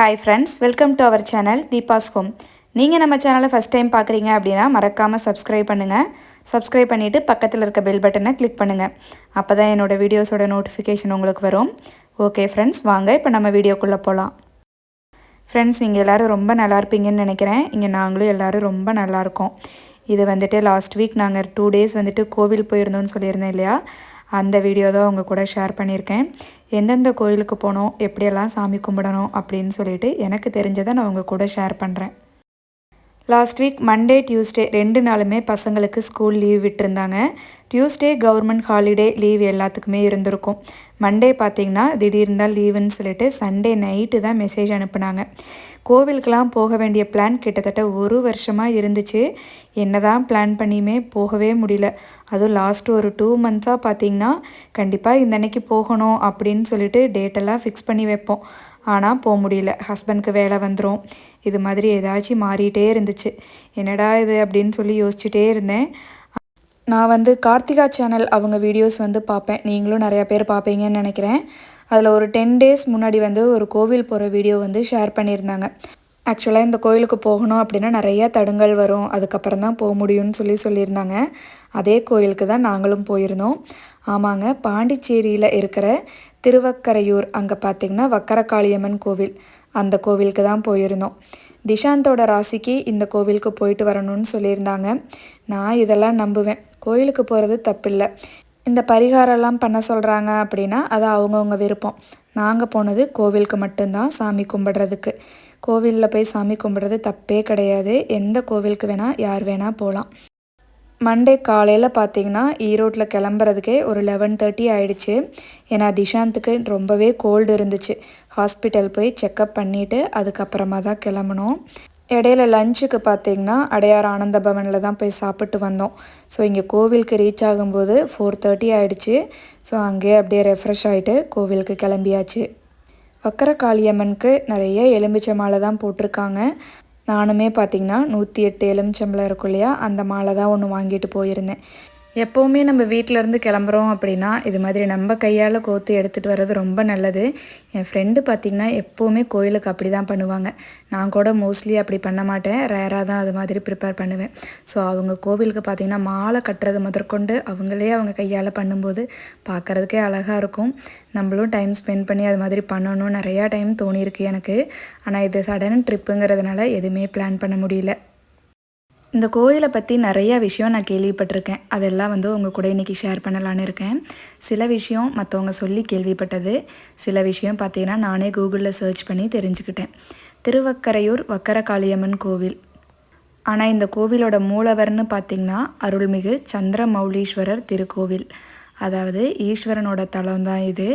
Hi friends, welcome to our channel Deepa's home. நீங்கள் நம்ம சேனலை ஃபஸ்ட் டைம் பார்க்குறீங்க அப்படின்னா மறக்காமல் சப்ஸ்கிரைப் பண்ணுங்கள். சப்ஸ்கிரைப் பண்ணிவிட்டு பக்கத்தில் இருக்க பெல் பட்டனை கிளிக் பண்ணுங்கள். அப்போ தான் என்னோடய வீடியோஸோட நோட்டிஃபிகேஷன் உங்களுக்கு வரும். ஓகே ஃப்ரெண்ட்ஸ், வாங்க இப்போ நம்ம வீடியோக்குள்ளே போகலாம். ஃப்ரெண்ட்ஸ், நீங்கள் எல்லோரும் ரொம்ப நல்லா இருப்பீங்கன்னு நினைக்கிறேன். இங்கே நாங்களும் எல்லோரும் ரொம்ப நல்லாயிருக்கோம். இது வந்துட்டு லாஸ்ட் வீக் நாங்கள் 2 days வந்துட்டு கோவில் போயிருந்தோம்னு சொல்லியிருந்தேன் இல்லையா, அந்த வீடியோ தான் உங்கள் கூட ஷேர் பண்ணியிருக்கேன். எந்தெந்த கோயிலுக்கு போனோம், எப்படியெல்லாம் சாமி கும்பிடணும் அப்படின்னு சொல்லிட்டு எனக்கு தெரிஞ்சதை நான் உங்கள் கூட ஷேர் பண்ணுறேன். லாஸ்ட் வீக் மண்டே டியூஸ்டே 2 நாளுமே பசங்களுக்கு ஸ்கூல் லீவ் விட்டுருந்தாங்க. டியூஸ்டே கவர்மெண்ட் ஹாலிடே லீவ் எல்லாத்துக்குமே இருந்திருக்கும். மண்டே பார்த்திங்கன்னா திடீர்னு தான் லீவுன்னு சொல்லிட்டு சண்டே நைட்டு தான் மெசேஜ் அனுப்புனாங்க. கோவிலுக்கெலாம் போக வேண்டிய பிளான் கிட்டத்தட்ட 1 வருஷமாக இருந்துச்சு. என்ன தான் பிளான் பண்ணியுமே போகவே முடியல. அதுவும் லாஸ்ட்டு ஒரு 2 months பார்த்திங்கன்னா கண்டிப்பாக இந்த அன்னைக்கு போகணும் அப்படின்னு சொல்லிட்டு டேட்டெல்லாம் ஃபிக்ஸ் பண்ணி வைப்போம். ஆனால் போக முடியல. ஹஸ்பண்டுக்கு வேலை வந்துடும். இது மாதிரி ஏதாச்சும் மாறிட்டே இருந்துச்சு. என்னடா இது அப்படின்னு சொல்லி யோசிச்சுட்டே இருந்தேன். நான் வந்து கார்த்திகா சேனல் அவங்க வீடியோஸ் வந்து பார்ப்பேன். நீங்களும் நிறையா பேர் பார்ப்பீங்கன்னு நினைக்கிறேன். அதில் ஒரு 10 days முன்னாடி வந்து ஒரு கோவில் போகிற வீடியோ வந்து ஷேர் பண்ணியிருந்தாங்க. ஆக்சுவலாக இந்த கோயிலுக்கு போகணும் அப்படின்னா நிறையா தடங்கள் வரும், அதுக்கப்புறம் தான் போக முடியும்னு சொல்லியிருந்தாங்க. அதே கோயிலுக்கு தான் நாங்களும் போயிருந்தோம். ஆமாங்க, பாண்டிச்சேரியில் இருக்கிற திருவக்கரையூர் அங்கே பார்த்திங்கன்னா வக்கரகாளியம்மன் கோவில், அந்த கோவிலுக்கு தான் போயிருந்தோம். திஷாந்தோட ராசிக்கு இந்த கோவிலுக்கு போயிட்டு வரணும்னு சொல்லியிருந்தாங்க. நான் இதெல்லாம் நம்புவேன். கோயிலுக்கு போகிறது தப்பில்லை. இந்த பரிகாரம்லாம் பண்ண சொல்கிறாங்க அப்படின்னா அது அவங்கவுங்க விருப்பம். நாங்கள் போனது கோவிலுக்கு மட்டும்தான், சாமி கும்பிட்றதுக்கு. கோவிலில் போய் சாமி கும்பிட்றது தப்பே கிடையாது. எந்த கோவிலுக்கு வேணால் யார் வேணால் போகலாம். மண்டே காலையில் பார்த்திங்கன்னா ஈரோட்டில் கிளம்புறதுக்கே ஒரு 11:30 ஆகிடுச்சு. ஏன்னா திஷாந்துக்கு ரொம்பவே கோல்டு இருந்துச்சு. ஹாஸ்பிட்டல் போய் செக்கப் பண்ணிவிட்டு அதுக்கப்புறமா தான் கிளம்பணும். இடையில லஞ்சுக்கு பார்த்திங்கன்னா அடையார் ஆனந்த பவனில் தான் போய் சாப்பிட்டு வந்தோம். ஸோ இங்கே கோவிலுக்கு ரீச் ஆகும்போது 4:30 ஆகிடுச்சு. ஸோ அங்கேயே அப்படியே ரெஃப்ரெஷ் ஆகிட்டு கோவிலுக்கு கிளம்பியாச்சு. வக்கரகாளியம்மனுக்கு நிறைய எலுமிச்சை மாலை தான் போட்டிருக்காங்க. நானுமே பார்த்திங்கன்னா 108 எலுமிச்சம்பழம் இருக்கும் இல்லையா, அந்த மாலை தான் ஒன்று வாங்கிட்டு போயிருந்தேன். எப்போவுமே நம்ம வீட்டிலேருந்து கிளம்புறோம் அப்படின்னா இது மாதிரி நம்ம கையால் கோத்து எடுத்துகிட்டு வர்றது ரொம்ப நல்லது. என் ஃப்ரெண்டு பார்த்திங்கன்னா எப்போவுமே கோயிலுக்கு அப்படி தான் பண்ணுவாங்க. நான் கூட மோஸ்ட்லி அப்படி பண்ண மாட்டேன், ரேராக தான் அது மாதிரி ப்ரிப்பேர் பண்ணுவேன். ஸோ அவங்க கோவிலுக்கு பார்த்திங்கன்னா மாலை கட்டுறது முதற்கொண்டு அவங்களே அவங்க கையால் பண்ணும்போது பார்க்குறதுக்கே அழகாக இருக்கும். நம்மளும் டைம் ஸ்பெண்ட் பண்ணி அது மாதிரி பண்ணணும் நிறையா டைம் தோணியிருக்கு எனக்கு. ஆனால் இது சடன் ட்ரிப்புங்கிறதுனால எதுவுமே பிளான் பண்ண முடியல. இந்த கோயிலை பற்றி நிறையா விஷயம் நான் கேள்விப்பட்டிருக்கேன். அதெல்லாம் வந்து உங்கள் கூட இன்றைக்கி ஷேர் பண்ணலான்னு இருக்கேன். சில விஷயம் மற்றவங்க சொல்லி கேள்விப்பட்டது, சில விஷயம் பார்த்தீங்கன்னா நானே கூகுளில் சர்ச் பண்ணி தெரிஞ்சுக்கிட்டேன். திருவக்கரையூர் வக்கரகாளியம்மன் கோவில். ஆனால் இந்த கோவிலோட மூலவர்னு பார்த்திங்கன்னா அருள்மிகு சந்திரமௌலீஸ்வரர் திருக்கோவில். அதாவது ஈஸ்வரனோட தலம் தான் இது.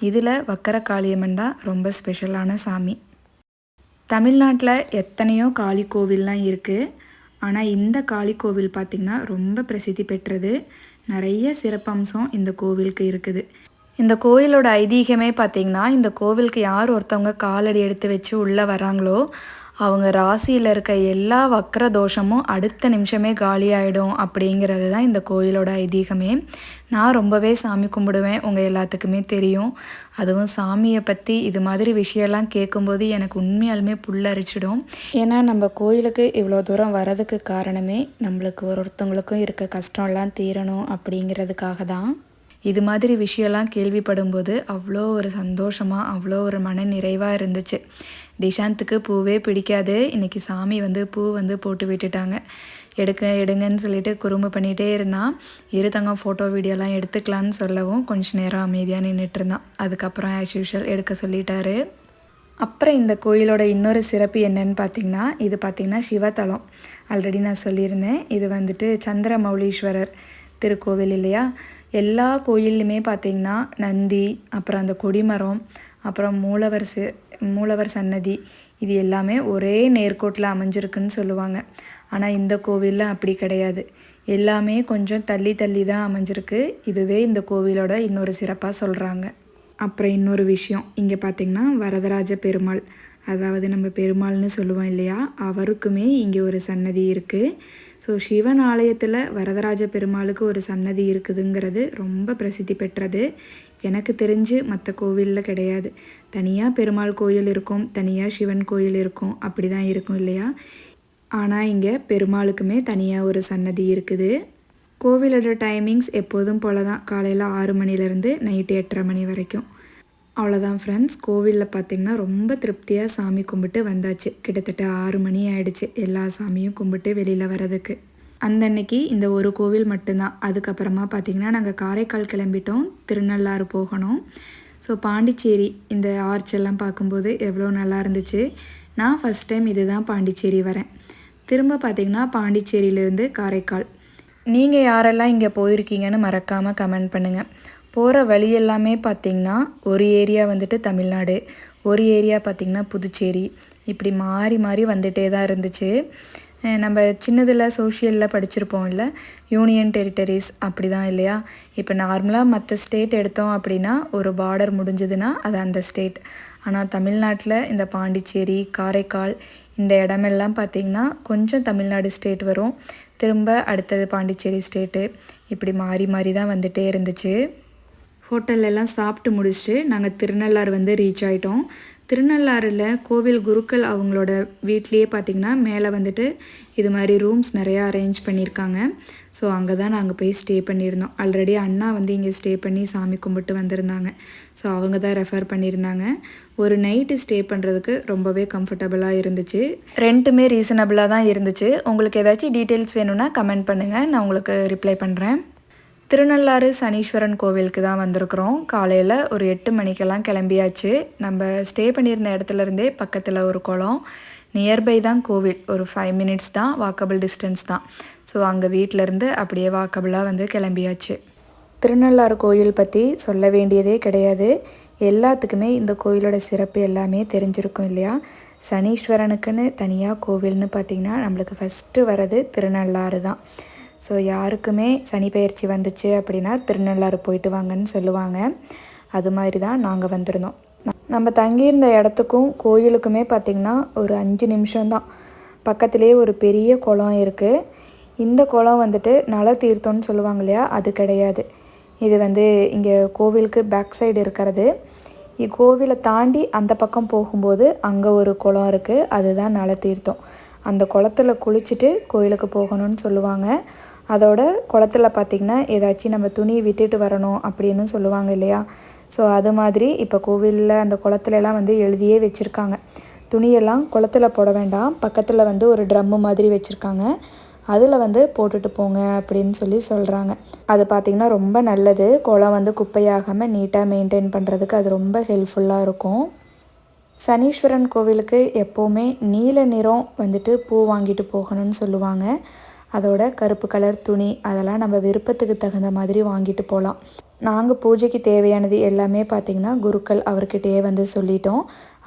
இதில் வக்கரகாளியம்மன் தான் ரொம்ப ஸ்பெஷலான சாமி. தமிழ்நாட்டில் எத்தனையோ காளி கோவில்லாம் இருக்குது. ஆனால் இந்த காளி கோவில் பார்த்திங்கன்னா ரொம்ப பிரசித்தி பெற்றது. நிறைய சிறப்பம்சம் இந்த கோவிலுக்கு இருக்குது. இந்த கோயிலோட ஐதீகமே பார்த்திங்கன்னா இந்த கோவிலுக்கு யார் ஒருத்தவங்க காலடி எடுத்து வச்சு உள்ளே வராங்களோ அவங்க ராசியில் இருக்க எல்லா வக்ர தோஷமும் அடுத்த நிமிஷமே காலியாகிடும் அப்படிங்கிறது தான் இந்த கோயிலோட ஐதீகமே. நான் ரொம்பவே சாமி கும்பிடுவேன், உங்கள் எல்லாத்துக்குமே தெரியும். அதுவும் சாமியை பற்றி இது மாதிரி விஷயம்லாம் கேட்கும்போது எனக்கு உண்மையாலுமே புல்லரிச்சிடும். ஏன்னா நம்ம கோயிலுக்கு இவ்வளோ தூரம் வரதுக்கு காரணமே நம்மளுக்கு ஒருத்தவங்களுக்கும் இருக்க கஷ்டம்லாம் தீரணும் அப்படிங்கிறதுக்காக தான். இது மாதிரி விஷயம்லாம் கேள்விப்படும்போது அவ்வளோ ஒரு சந்தோஷமாக, அவ்வளோ ஒரு மன நிறைவாக இருந்துச்சு. திஷாந்துக்கு பூவே பிடிக்காது. இன்றைக்கி சாமி வந்து பூ வந்து போட்டு விட்டுட்டாங்க. எடுங்கன்னு சொல்லிட்டு குறும்பு பண்ணிகிட்டே இருந்தான். தங்கம் ஃபோட்டோ வீடியோலாம் எடுத்துக்கலான்னு சொல்லவும் கொஞ்சம் நேரம் அமைதியாக நின்றுட்டு இருந்தான். அதுக்கப்புறம் ஆஸ் யூஷுவல் எடுக்க சொல்லிட்டாரு. அப்புறம் இந்த கோயிலோட இன்னொரு சிறப்பு என்னன்னு பார்த்திங்கன்னா, இது பார்த்திங்கன்னா சிவத்தலம். ஆல்ரெடி நான் சொல்லியிருந்தேன். இது வந்துட்டு சந்திரமௌலீஸ்வரர் திருக்கோவில் இல்லையா. எல்லா கோயில்லையுமே பார்த்திங்கன்னா நந்தி, அப்புறம் அந்த கொடிமரம், அப்புறம் மூலவர் சன்னதி, இது எல்லாமே ஒரே நேர்கோட்டில் அமைஞ்சிருக்குன்னு சொல்லுவாங்க. ஆனால் இந்த கோவிலில் அப்படி கிடையாது. எல்லாமே கொஞ்சம் தள்ளி தள்ளி தான் அமைஞ்சிருக்கு. இதுவே இந்த கோவிலோட இன்னொரு சிறப்பாக சொல்கிறாங்க. அப்புறம் இன்னொரு விஷயம், இங்கே பார்த்திங்கன்னா வரதராஜ பெருமாள், அதாவது நம்ம பெருமாள்னு சொல்லுவோம் இல்லையா, அவருக்குமே இங்கே ஒரு சன்னதி இருக்குது. ஸோ சிவன் ஆலயத்தில் வரதராஜ பெருமாளுக்கு ஒரு சன்னதி இருக்குதுங்கிறது ரொம்ப பிரசித்தி பெற்றது. எனக்கு தெரிஞ்சு மற்ற கோவிலில் கிடையாது. தனியாக பெருமாள் கோயில் இருக்கும், தனியாக சிவன் கோயில் இருக்கும், அப்படி தான் இருக்கும் இல்லையா? ஆனால் இங்கே பெருமாளுக்குமே தனியாக ஒரு சன்னதி இருக்குது. கோவிலோட டைமிங்ஸ் எப்போதும் போல தான், காலையில் 6 மணிலேருந்து நைட்டு 8:30 மணி வரைக்கும். அவ்வளோதான் ஃப்ரெண்ட்ஸ். கோவிலில் பார்த்திங்கன்னா ரொம்ப திருப்தியாக சாமி கும்பிட்டு வந்தாச்சு. கிட்டத்தட்ட 6 மணி ஆயிடுச்சு எல்லா சாமியும் கும்பிட்டு வெளியில் வரதுக்கு. அந்த அன்னைக்கு இந்த ஒரு கோவில் மட்டும்தான். அதுக்கப்புறமா பார்த்திங்கன்னா நாங்கள் காரைக்கால் கிளம்பிட்டோம், திருநள்ளாறு போகணும். ஸோ பாண்டிச்சேரி இந்த ஆர்ச்செல்லாம் பார்க்கும்போது எவ்வளோ நல்லா இருந்துச்சு. நான் ஃபஸ்ட் டைம் இது தான் பாண்டிச்சேரி வரேன். திரும்ப பார்த்திங்கன்னா பாண்டிச்சேரியிலேருந்து காரைக்கால். நீங்கள் யாரெல்லாம் இங்கே போயிருக்கீங்கன்னு மறக்காமல் கமெண்ட் பண்ணுங்கள். போகிற வழி எல்லாமே பார்த்திங்கன்னா ஒரு ஏரியா வந்துட்டு தமிழ்நாடு, ஒரு ஏரியா பார்த்திங்கன்னா புதுச்சேரி, இப்படி மாறி மாறி வந்துகிட்டே தான் இருந்துச்சு. நம்ம சின்னதில் சோஷியலில் படிச்சிருப்போம் இல்லை, யூனியன் டெரிட்டரிஸ் அப்படி தான் இல்லையா? இப்போ நார்மலாக மற்ற ஸ்டேட் எடுத்தோம் அப்படின்னா ஒரு பார்டர் முடிஞ்சதுன்னா அது அந்த ஸ்டேட். ஆனால் தமிழ்நாட்டில் இந்த பாண்டிச்சேரி, காரைக்கால் இந்த இடமெல்லாம் பார்த்திங்கன்னா கொஞ்சம் தமிழ்நாடு ஸ்டேட் வரும், திரும்ப அடுத்தது பாண்டிச்சேரி ஸ்டேட்டு, இப்படி மாறி மாறி தான் வந்துகிட்டே இருந்துச்சு. ஹோட்டல்லலாம் சாப்பிட்டு முடிச்சுட்டு நாங்கள் திருநள்ளாறு வந்து ரீச் ஆகிட்டோம். திருநள்ளாறில் கோவில் குருக்கள் அவங்களோட வீட்லேயே பார்த்திங்கன்னா மேலே வந்துட்டு இது மாதிரி ரூம்ஸ் நிறையா அரேஞ்ச் பண்ணியிருக்காங்க. ஸோ அங்கே தான் நாங்கள் போய் ஸ்டே பண்ணியிருந்தோம். ஆல்ரெடி அண்ணா வந்து இங்கே ஸ்டே பண்ணி சாமி கும்பிட்டு வந்திருந்தாங்க. ஸோ அவங்க தான் ரெஃபர் பண்ணியிருந்தாங்க. ஒரு நைட்டு ஸ்டே பண்ணுறதுக்கு ரொம்பவே கம்ஃபர்டபுளாக இருந்துச்சு. ரெண்ட்டுமே ரீசனபிளாக தான் இருந்துச்சு. உங்களுக்கு ஏதாச்சும் டீட்டெயில்ஸ் வேணும்னா கமெண்ட் பண்ணுங்கள், நான் உங்களுக்கு ரிப்ளை பண்ணுறேன். திருநள்ளாறு சனீஸ்வரன் கோவிலுக்கு தான் வந்திருக்கிறோம். காலையில் ஒரு 8 மணிக்கெல்லாம் கிளம்பியாச்சு. நம்ம ஸ்டே பண்ணியிருந்த இடத்துலேருந்தே பக்கத்தில் ஒரு குளம், நியர்பை தான் கோவில், ஒரு 5 மினிட்ஸ் தான், வாக்கபிள் டிஸ்டன்ஸ் தான். ஸோ அங்கே வீட்டிலேருந்து அப்படியே வாக்கபிளாக வந்து கிளம்பியாச்சு. திருநள்ளாறு கோயில் பற்றி சொல்ல வேண்டியதே கிடையாது. எல்லாத்துக்குமே இந்த கோயிலோட சிறப்பு எல்லாமே தெரிஞ்சிருக்கும் இல்லையா? சனீஸ்வரனுக்குன்னு தனியாக கோவில்னு பார்த்திங்கன்னா நம்மளுக்கு ஃபஸ்ட்டு வர்றது திருநள்ளாறு தான். ஸோ யாருக்குமே சனி பெயர்ச்சி வந்துச்சு அப்படின்னா திருநள்ளாறு போயிட்டு வாங்கன்னு சொல்லுவாங்க. அது மாதிரி தான் நாங்கள் வந்திருந்தோம். நம்ம தங்கியிருந்த இடத்துக்கும் கோயிலுக்குமே பார்த்திங்கன்னா ஒரு 5 நிமிஷம்தான். பக்கத்துலேயே ஒரு பெரிய குளம் இருக்குது. இந்த குளம் வந்துட்டு நல தீர்த்தம்னு சொல்லுவாங்க இல்லையா, அது கிடையாது. இது வந்து இங்கே கோவிலுக்கு பேக் சைடு இருக்கிறது. கோவிலை தாண்டி அந்த பக்கம் போகும்போது அங்கே ஒரு குளம் இருக்குது, அதுதான் நல தீர்த்தம். அந்த குளத்துல குளிச்சுட்டு கோயிலுக்கு போகணும்னு சொல்லுவாங்க. அதோட குளத்துல பார்த்திங்கன்னா ஏதாச்சும் நம்ம துணி விட்டுட்டு வரணும் அப்படின்னு சொல்லுவாங்க இல்லையா? ஸோ அது மாதிரி இப்போ கோவிலில் அந்த குளத்துலலாம் வந்து எழுதியே வச்சுருக்காங்க, துணியெல்லாம் குளத்துல போட வேண்டாம், பக்கத்தில் வந்து ஒரு ட்ரம்மு மாதிரி வச்சுருக்காங்க, அதில் வந்து போட்டுட்டு போங்க அப்படின்னு சொல்கிறாங்க. அது பார்த்திங்கன்னா ரொம்ப நல்லது. குளம் வந்து குப்பையாகாமல் நீட்டாக மெயின்டைன் பண்ணுறதுக்கு அது ரொம்ப ஹெல்ப்ஃபுல்லாக இருக்கும். சனீஸ்வரன் கோவிலுக்கு எப்போவுமே நீல நிறம் வந்துட்டு பூ வாங்கிட்டு போகணும்னு சொல்லுவாங்க. அதோட கருப்பு கலர் துணி அதெல்லாம் நம்ம விருப்பத்துக்கு தகுந்த மாதிரி வாங்கிட்டு போகலாம். நாங்கள் பூஜைக்கு தேவையானது எல்லாமே பார்த்திங்கன்னா குருக்கள் அவர்கிட்டயே வந்து சொல்லிட்டோம்.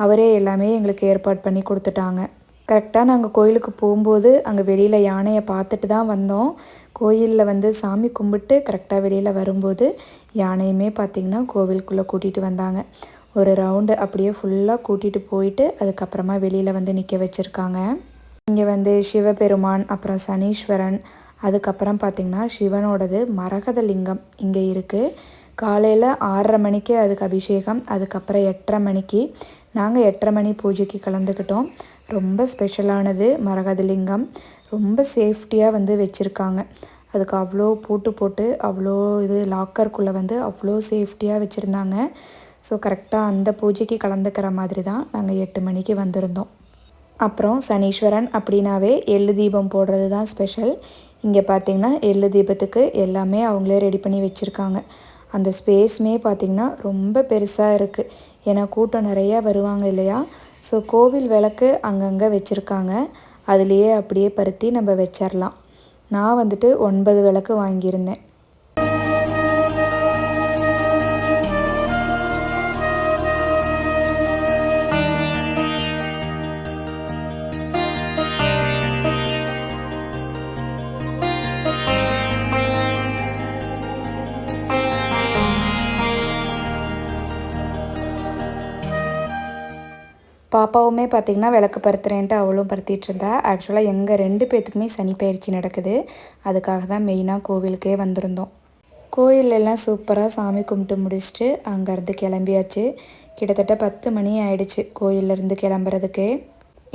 அவரே எல்லாமே எங்களுக்கு ஏற்பாடு பண்ணி கொடுத்துட்டாங்க. கரெக்டாக நாங்கள் கோயிலுக்கு போகும்போது அங்கே வெளியில் யானையை பார்த்துட்டு தான் வந்தோம். கோயிலில் வந்து சாமி கும்பிட்டு கரெக்டாக வெளியில் வரும்போது யானையுமே பார்த்திங்கன்னா கோவிலுக்குள்ளே கூட்டிகிட்டு வந்தாங்க. ஒரு ரவுண்டு அப்படியே ஃபுல்லாக கூட்டிகிட்டு போயிட்டு அதுக்கப்புறமா வெளியில் வந்து நிற்க வச்சுருக்காங்க. இங்கே வந்து சிவபெருமான், அப்புறம் சனீஸ்வரன், அதுக்கப்புறம் பார்த்திங்கன்னா சிவனோடது மரகத லிங்கம் இங்கே இருக்குது. காலையில் 6:30 மணிக்கு அதுக்கு அபிஷேகம், அதுக்கப்புறம் 8:30 மணிக்கு. நாங்கள் 8:30 மணி பூஜைக்கு கலந்துக்கிட்டோம். ரொம்ப ஸ்பெஷலானது மரகத லிங்கம், ரொம்ப சேஃப்டியாக வந்து வச்சுருக்காங்க. அதுக்கு அவ்வளோ பூட்டு போட்டு அவ்வளோ இது லாக்கருக்குள்ளே வந்து அவ்வளோ சேஃப்டியாக வச்சுருந்தாங்க. ஸோ கரெக்டாக அந்த பூஜைக்கு கலந்துக்கிற மாதிரி தான் நாங்கள் 8 மணிக்கு வந்திருந்தோம். அப்புறம் சனீஸ்வரன் அப்படின்னாவே எள்ளு தீபம் போடுறது தான் ஸ்பெஷல். இங்கே பார்த்திங்கன்னா எள்ளு தீபத்துக்கு எல்லாமே அவங்களே ரெடி பண்ணி வச்சுருக்காங்க. அந்த ஸ்பேஸுமே பார்த்திங்கன்னா ரொம்ப பெருசாக இருக்குது. ஏன்னா கூட்டம் நிறையா வருவாங்க இல்லையா? ஸோ கோவில் விளக்கு அங்கங்கே வச்சுருக்காங்க, அதுலேயே அப்படியே பருத்தி நம்ம வச்சிடலாம். நான் வந்துட்டு 9 விளக்கு வாங்கியிருந்தேன். பாப்பாவுமே பார்த்திங்கன்னா விளக்கு பருத்துறேன்ட்டு அவளும் பருத்திட்டு இருந்தா. ஆக்சுவலாக எங்கள் 2 பேர்த்துக்குமே சனி பயிற்சி நடக்குது. அதுக்காக தான் மெயினாக கோவிலுக்கே வந்திருந்தோம். கோயிலெல்லாம் சூப்பராக சாமி கும்பிட்டு முடிச்சுட்டு அங்கேருந்து கிளம்பியாச்சு. கிட்டத்தட்ட 10 மணி ஆயிடுச்சு கோயிலேருந்து கிளம்புறதுக்கு.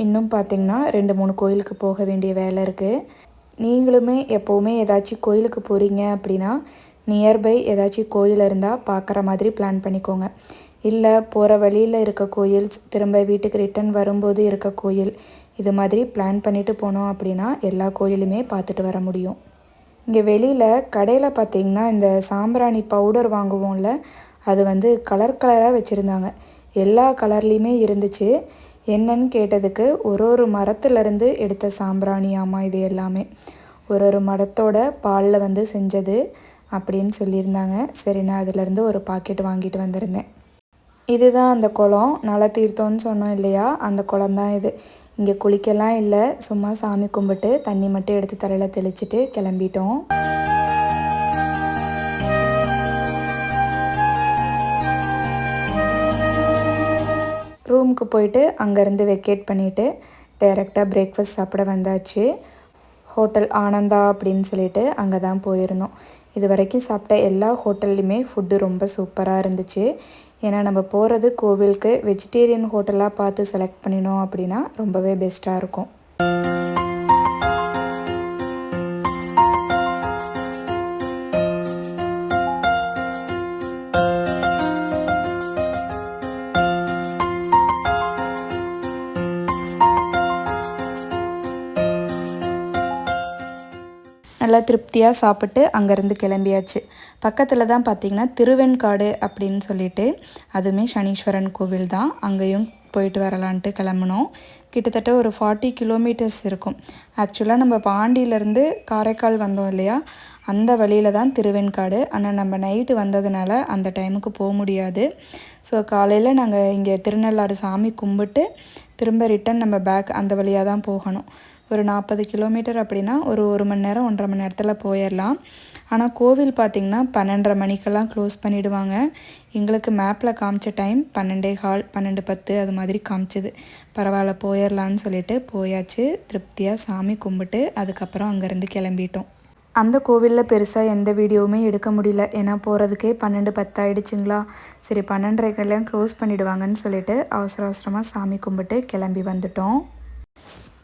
இன்னும் பார்த்திங்கன்னா 2-3 கோயிலுக்கு போக வேண்டிய வேலை இருக்குது. நீங்களுமே எப்போவுமே ஏதாச்சும் கோயிலுக்கு போகிறீங்க அப்படின்னா நியர்பை ஏதாச்சும் கோயில் இருந்தால் பார்க்குற மாதிரி பிளான் பண்ணிக்கோங்க. இல்லை போகிற வழியில் இருக்க கோயில், திரும்ப வீட்டுக்கு ரிட்டன் வரும்போது இருக்க கோயில், இது மாதிரி பிளான் பண்ணிவிட்டு போனோம் அப்படின்னா எல்லா கோயிலுமே பார்த்துட்டு வர முடியும். இங்கே வெளியில் கடையில் பார்த்திங்கன்னா இந்த சாம்பிராணி பவுடர் வாங்குவோம்ல, அது கலர் கலராக வச்சுருந்தாங்க. எல்லா கலர்லேயுமே இருந்துச்சு. என்னன்னு கேட்டதுக்கு ஒரு மரத்துலேருந்து எடுத்த சாம்பிராணியாமா இது எல்லாமே. ஒரு மரத்தோட பாலில் செஞ்சது அப்படின்னு சொல்லியிருந்தாங்க. சரி, நான் அதிலேருந்து ஒரு பாக்கெட் வாங்கிட்டு வந்திருந்தேன். இதுதான் அந்த குளம், நல தீர்த்தம்னு சொன்னோம் இல்லையா, அந்த குளம் தான் இது. இங்கே குளிக்கலாம் இல்லை, சும்மா சாமி கும்பிட்டு தண்ணி மட்டும் எடுத்து தலையில் தெளிச்சிட்டு கிளம்பிட்டோம். ரூமுக்கு போயிட்டு அங்கேருந்து வெக்கேட் பண்ணிவிட்டு டைரெக்டாக பிரேக்ஃபாஸ்ட் சாப்பிட வந்தாச்சு. ஹோட்டல் ஆனந்தா அப்படின்னு சொல்லிட்டு அங்கே தான் போயிருந்தோம். இது வரைக்கும் சாப்பிட்ட எல்லா ஹோட்டல்லையுமே ஃபுட்டு ரொம்ப சூப்பராக இருந்துச்சு. ஏன்னா நம்ம போகிறது கோவிலுக்கு, வெஜிடேரியன் ஹோட்டலாக பார்த்து செலக்ட் பண்ணினோம் அப்படின்னா ரொம்பவே பெஸ்ட்டாக இருக்கும். நல்லா திருப்தியாக சாப்பிட்டு அங்கேருந்து கிளம்பியாச்சு. பக்கத்தில் தான் பார்த்திங்கன்னா திருவெண்காடு அப்படின்னு சொல்லிட்டு, அதுவுமே சனீஸ்வரன் கோவில் தான். அங்கேயும் போயிட்டு வரலான்ட்டு கிளம்புனோம். கிட்டத்தட்ட ஒரு 40 கிலோமீட்டர்ஸ் இருக்கும். ஆக்சுவலாக நம்ம பாண்டியிலேருந்து காரைக்கால் வந்தோம் இல்லையா, அந்த வழியில் தான் திருவெண்காடு. ஆனால் நம்ம நைட்டு வந்ததுனால அந்த டைமுக்கு போக முடியாது. ஸோ காலையில் நாங்கள் இங்கே திருநள்ளாறு சாமி கும்பிட்டு திரும்ப ரிட்டன் நம்ம பேக் அந்த வழியாக தான் போகணும். ஒரு 40 கிலோமீட்டர் அப்படின்னா ஒரு மணி நேரம் 1.5 மணி நேரத்தில் போயிடலாம். ஆனால் கோவில் பார்த்திங்கன்னா 12:30 மணிக்கெல்லாம் க்ளோஸ் பண்ணிவிடுவாங்க. எங்களுக்கு மேப்பில் காமிச்ச டைம் 12:15, 12:10 அது மாதிரி காமிச்சிது. பரவாயில்ல போயிடலான்னு சொல்லிட்டு போயாச்சு. திருப்தியாக சாமி கும்பிட்டு அதுக்கப்புறம் அங்கேருந்து கிளம்பிட்டோம். அந்த கோவிலில் பெருசாக எந்த வீடியோவுமே எடுக்க முடியல. ஏன்னா போகிறதுக்கே 12:10 ஆகிடுச்சுங்களா. சரி 12:30 க்ளோஸ் பண்ணிவிடுவாங்கன்னு சொல்லிட்டு அவசரமாக சாமி கும்பிட்டு கிளம்பி வந்துட்டோம்.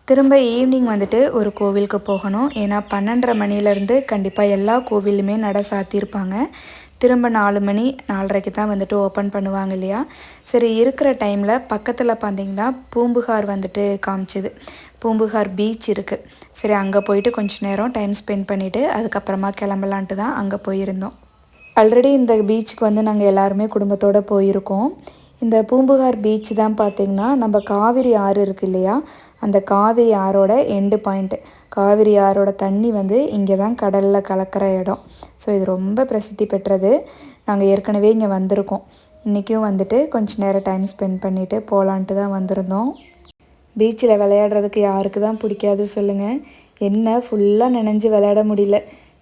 திரும்ப ஈவினிங் ஒரு கோவிலுக்கு போகணும். ஏன்னா 12:30 மணிலேருந்து கண்டிப்பாக எல்லா கோவிலுமே நட சாத்தியிருப்பாங்க. திரும்ப 4 மணி 4:30க்கு தான் ஓப்பன் பண்ணுவாங்க இல்லையா. சரி இருக்கிற டைமில் பக்கத்தில் பார்த்திங்கன்னா பூம்புகார் காமிச்சிது. பூம்புகார் பீச் இருக்குது. சரி அங்கே போயிட்டு கொஞ்சம் நேரம் டைம் ஸ்பெண்ட் பண்ணிவிட்டு அதுக்கப்புறமா கிளம்பலான்ட்டு தான் அங்கே போயிருந்தோம். ஆல்ரெடி இந்த பீச்சுக்கு நாங்கள் எல்லாருமே குடும்பத்தோடு போயிருக்கோம். இந்த பூம்புகார் பீச் தான் பார்த்திங்கன்னா நம்ம காவிரி ஆறு இருக்குது இல்லையா, அந்த காவிரி ஆறோட எண்டு பாயிண்ட்டு. காவிரி ஆறோட தண்ணி இங்கே தான் கடலில் கலக்கிற இடம். ஸோ இது ரொம்ப பிரசித்தி பெற்றது. நாங்கள் ஏற்கனவே இங்கே வந்திருக்கோம். இன்றைக்கும் கொஞ்சம் நேரம் டைம் ஸ்பெண்ட் பண்ணிவிட்டு போகலான்ட்டு தான் வந்திருந்தோம். பீச்சில் விளையாடுறதுக்கு யாருக்கு தான் பிடிக்காது சொல்லுங்கள். என்ன ஃபுல்லாக நனைஞ்சு விளையாட முடியல.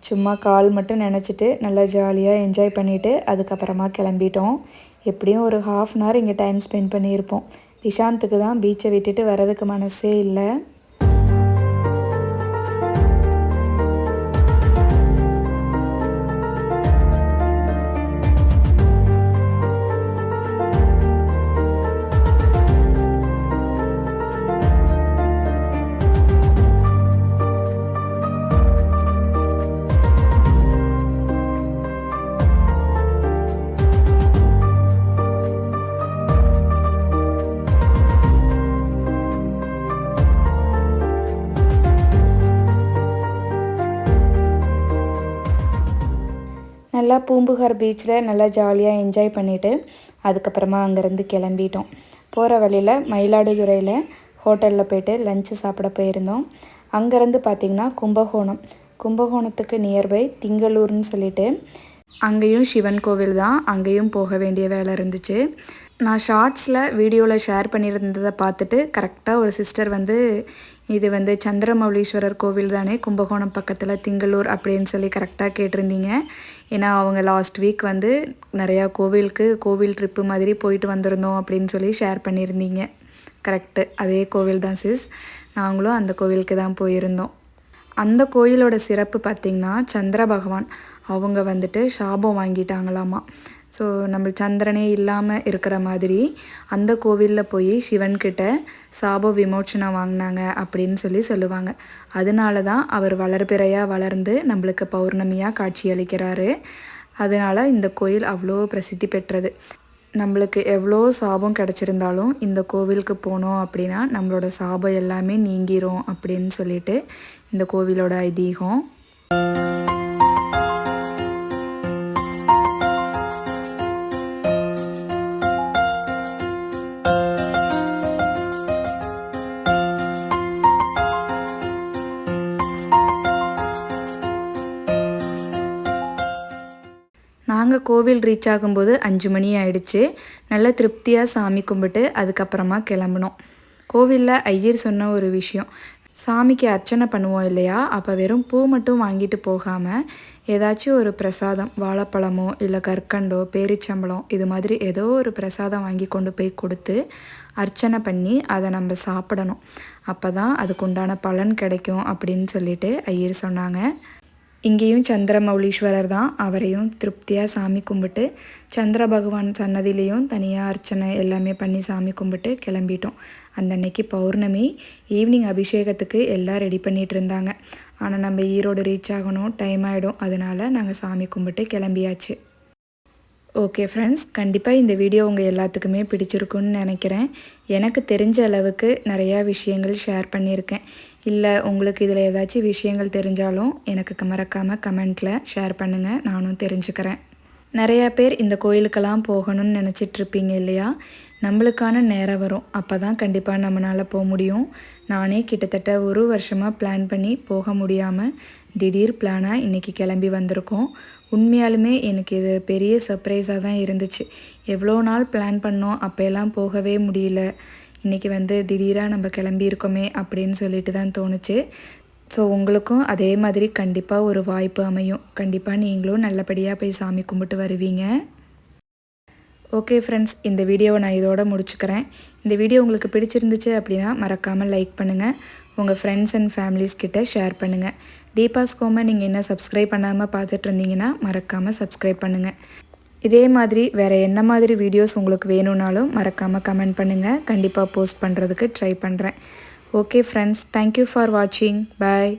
சும்மா கால் மட்டும் நினச்சிட்டு நல்லா ஜாலியாக என்ஜாய் பண்ணிவிட்டு அதுக்கப்புறமா கிளம்பிட்டோம். எப்படியும் ஒரு 1/2 hour இங்கே டைம் ஸ்பெண்ட் பண்ணியிருப்போம். திஷாந்துக்கு தான் பீச்சை விட்டுட்டு வரதுக்கு மனசே இல்லை. நல்லா பூம்புகார் பீச்சில் நல்லா ஜாலியாக என்ஜாய் பண்ணிவிட்டு அதுக்கப்புறமா அங்கேருந்து கிளம்பிட்டோம். போகிற வழியில் மயிலாடுதுறையில் ஹோட்டலில் போய்ட்டு லஞ்சு சாப்பிட போயிருந்தோம். அங்கேருந்து பார்த்திங்கன்னா கும்பகோணத்துக்கு நியர்பை திங்களூர்னு சொல்லிட்டு அங்கேயும் சிவன் கோவில் தான். அங்கேயும் போக வேண்டிய வேலை இருந்துச்சு. நான் ஷார்ட்ஸில் வீடியோவில் ஷேர் பண்ணியிருந்ததை பார்த்துட்டு கரெக்டாக ஒரு சிஸ்டர் இது சந்திரமௌலீஸ்வரர் கோவில் தானே, கும்பகோணம் பக்கத்தில் திங்களூர் அப்படின்னு சொல்லி கரெக்டாக கேட்டிருந்தீங்க. ஏன்னா அவங்க லாஸ்ட் வீக் நிறையா கோவில் ட்ரிப்பு மாதிரி போயிட்டு வந்திருந்தோம் அப்படின்னு சொல்லி ஷேர் பண்ணியிருந்தீங்க. கரெக்டு, அதே கோவில் தான் சிஸ். நாங்களும் அந்த கோவிலுக்கு தான் போயிருந்தோம். அந்த கோயிலோட சிறப்பு பார்த்திங்கன்னா, சந்திர பகவான் அவங்க வந்துட்டு சாபம் வாங்கிட்டாங்களாமா. ஸோ நம்ம சந்திரனே இல்லாமல் இருக்கிற மாதிரி அந்த கோவிலில் போய் சிவன்கிட்ட சாப விமோச்சனம் வாங்கினாங்க அப்படின்னு சொல்லுவாங்க. அதனால தான் அவர் வளர்பிறையாக வளர்ந்து நம்மளுக்கு பௌர்ணமியாக காட்சி அளிக்கிறாரு. அதனால் இந்த கோயில் அவ்வளோ பிரசித்தி பெற்றது. நம்மளுக்கு எவ்வளோ சாபம் கிடச்சிருந்தாலும் இந்த கோவிலுக்கு போனோம் அப்படின்னா நம்மளோட சாபம் எல்லாமே நீங்கிரும் அப்படின்னு சொல்லிட்டு இந்த கோவிலோட ஐதீகம். நாங்கள் கோவில் ரீச் ஆகும்போது 5 மணி ஆயிடுச்சு. நல்லா திருப்தியாக சாமி கும்பிட்டு அதுக்கப்புறமா கிளம்பினோம். கோவிலில் ஐயர் சொன்ன ஒரு விஷயம், சாமிக்கு அர்ச்சனை பண்ணுவோம் இல்லையா, அப்போ வெறும் பூ மட்டும் வாங்கிட்டு போகாமல் ஏதாச்சும் ஒரு பிரசாதம், வாழைப்பழமோ இல்லை கற்கண்டோ பேரிச்சம்பழம் இது மாதிரி ஏதோ ஒரு பிரசாதம் வாங்கி கொண்டு போய் கொடுத்து அர்ச்சனை பண்ணி அதை நம்ம சாப்பிடணும். அப்போ தான் அதுக்குண்டான பலன் கிடைக்கும் அப்படின்னு சொல்லிட்டு ஐயர் சொன்னாங்க. இங்கேயும் சந்திரமௌலீஸ்வரர் தான், அவரையும் திருப்தியாக சாமி கும்பிட்டு சந்திர பகவான் சன்னதியிலையும் தனியாக அர்ச்சனை எல்லாமே பண்ணி சாமி கும்பிட்டு கிளம்பிட்டோம். அந்த அன்னைக்கு பௌர்ணமி ஈவினிங் அபிஷேகத்துக்கு எல்லாம் ரெடி பண்ணிகிட்டு இருந்தாங்க. ஆனால் நம்ம ஈரோடு ரீச் ஆகணும், டைம் ஆகிடும். அதனால் நாங்கள் சாமி கும்பிட்டு கிளம்பியாச்சு. ஓகே ஃப்ரெண்ட்ஸ், கண்டிப்பாக இந்த வீடியோ உங்கள் எல்லாத்துக்குமே பிடிச்சிருக்குன்னு நினைக்கிறேன். எனக்கு தெரிஞ்ச அளவுக்கு நிறையா விஷயங்கள் ஷேர் பண்ணியிருக்கேன். இல்லை உங்களுக்கு இதில் ஏதாச்சும் விஷயங்கள் தெரிஞ்சாலும் எனக்கு மறக்காமல் கமெண்ட்டில் ஷேர் பண்ணுங்கள், நானும் தெரிஞ்சுக்கிறேன். நிறையா பேர் இந்த கோயிலுக்கெல்லாம் போகணும்னு நினச்சிட்ருப்பீங்க இல்லையா, நம்மளுக்கான நேரம் வரும், அப்போ தான் கண்டிப்பாக நம்மளால் போக முடியும். நானே கிட்டத்தட்ட 1 வருஷமாக பிளான் பண்ணி போக முடியாமல் திடீர் பிளானாக இன்றைக்கி கிளம்பி வந்திருக்கோம். உண்மையாலுமே எனக்கு இது பெரிய சர்ப்ரைஸாக தான் இருந்துச்சு. எவ்வளோ நாள் பிளான் பண்ணோம், அப்போல்லாம் போகவே முடியல. இன்றைக்கி திடீராக நம்ம கிளம்பியிருக்கோமே அப்படின்னு சொல்லிட்டு தான் தோணுச்சு. ஸோ உங்களுக்கும் அதே மாதிரி கண்டிப்பாக ஒரு வாய்ப்பு அமையும். கண்டிப்பாக நீங்களும் நல்லபடியாக போய் சாமி கும்பிட்டு வருவீங்க. ஓகே ஃப்ரெண்ட்ஸ், இந்த வீடியோவை நான் இதோட முடிச்சுக்கிறேன். இந்த வீடியோ உங்களுக்கு பிடிச்சிருந்துச்சு அப்படின்னா மறக்காமல் லைக் பண்ணுங்கள், உங்கள் ஃப்ரெண்ட்ஸ் அண்ட் ஃபேமிலிஸ் கிட்ட ஷேர் பண்ணுங்கள். தீபாஸ் ஹோமை நீங்கள் என்ன சப்ஸ்கிரைப் பண்ணாமல் பார்த்துட்டு இருந்தீங்கன்னா மறக்காமல் சப்ஸ்கிரைப் பண்ணுங்கள். இதே மாதிரி வேறு என்ன மாதிரி வீடியோஸ் உங்களுக்கு வேணும்னாலும் மறக்காமல் கமெண்ட் பண்ணுங்கள். கண்டிப்பாக போஸ்ட் பண்ணுறதுக்கு ட்ரை பண்ணுறேன். ஓகே ஃப்ரெண்ட்ஸ், தேங்க்யூ ஃபார் வாட்சிங். பாய்.